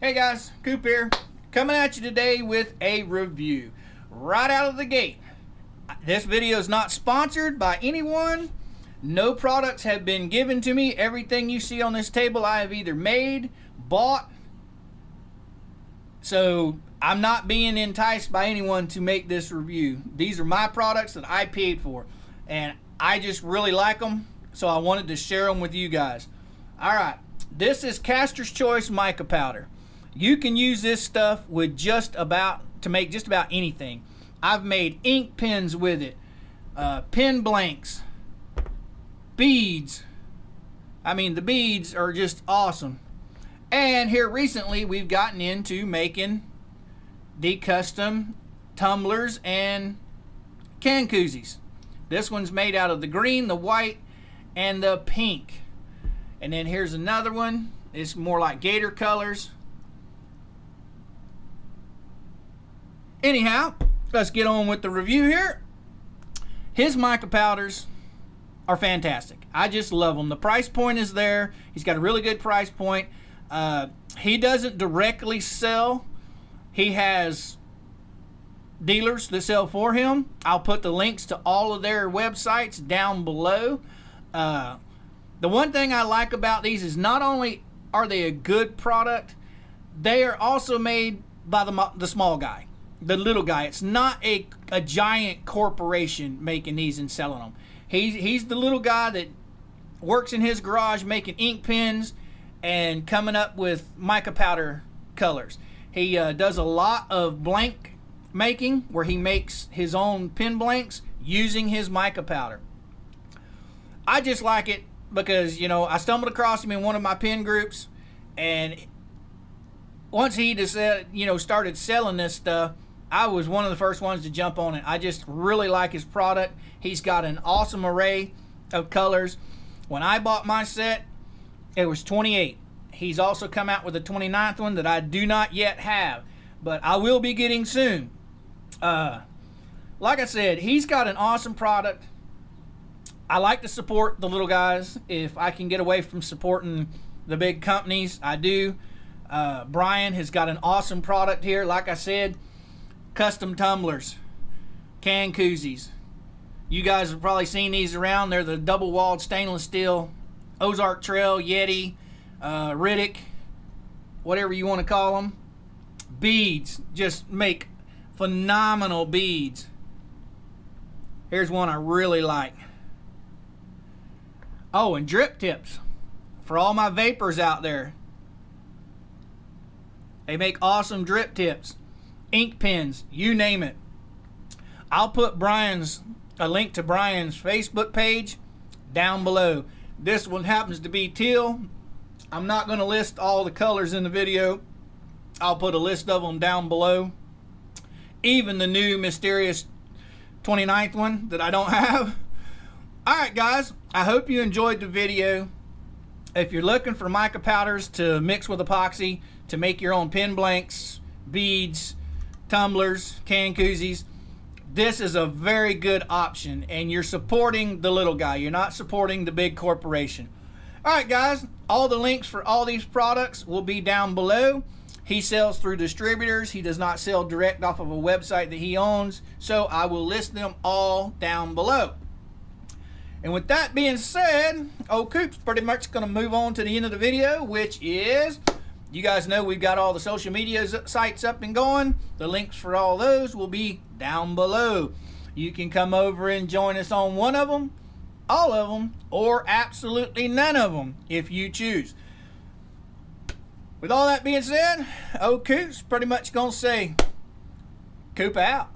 Hey guys, Coop here, coming at you today with a review right out of the gate. This video is not sponsored by anyone. No products have been given to me. Everything you see on this table I have either made, bought. So I'm not being enticed by anyone to make this review. These are my products that I paid for, and I just really like them, so I wanted to share them with you guys. Alright, this is Caster's Choice Mica powder. You can use this stuff with to make just about anything. I've made ink pens with it, pen blanks, beads. I mean, the beads are just awesome. And here recently we've gotten into making the custom tumblers and can koozies. This one's made out of the green, the white, and the pink. And then here's another one. It's more like gator colors. Anyhow, let's get on with the review here. His mica powders are fantastic. I just love them. The price point is there. He's got a really good price point. He doesn't directly sell. He has dealers that sell for him. I'll put the links to all of their websites down below. The one thing I like about these is not only are they a good product, they are also made by the small guy, the little guy. It's not a giant corporation making these and selling them. He's the little guy that works in his garage making ink pens and coming up with mica powder colors. He does a lot of blank making where he makes his own pen blanks using his mica powder. I just like it because, you know, I stumbled across him in one of my pen groups, and once he decided, you know, started selling this stuff, I was one of the first ones to jump on it. I just really like his product. He's got an awesome array of colors. When I bought my set, it was 28. He's also come out with a 29th one that I do not yet have, but I will be getting soon. Like I said, he's got an awesome product. I like to support the little guys. If I can get away from supporting the big companies, I do. Brian has got an awesome product here. Like I said, custom tumblers, can koozies. You guys have probably seen these around. They're the double-walled stainless steel Ozark Trail, Yeti, Riddick, whatever you want to call them. Beads, just make phenomenal beads. Here's one I really like. Oh, and drip tips for all my vapors out there. They make awesome drip tips, ink pens, you name it. I'll put a link to Brian's Facebook page down below. This one happens to be teal. I'm not going to list all the colors in the video. I'll put a list of them down below. Even the new mysterious 29th one that I don't have. Alright guys, I hope you enjoyed the video. If you're looking for mica powders to mix with epoxy to make your own pen blanks, beads, tumblers, can koozies, this is a very good option, and you're supporting the little guy. You're not supporting the big corporation. Alright guys, all the links for all these products will be down below. He sells through distributors. He does not sell direct off of a website that he owns, so I will list them all down below. And with that being said, old Coop's pretty much going to move on to the end of the video, which is, you guys know we've got all the social media sites up and going. The links for all those will be down below. You can come over and join us on one of them, all of them, or absolutely none of them if you choose. With all that being said, old Coop's pretty much going to say, Coop out.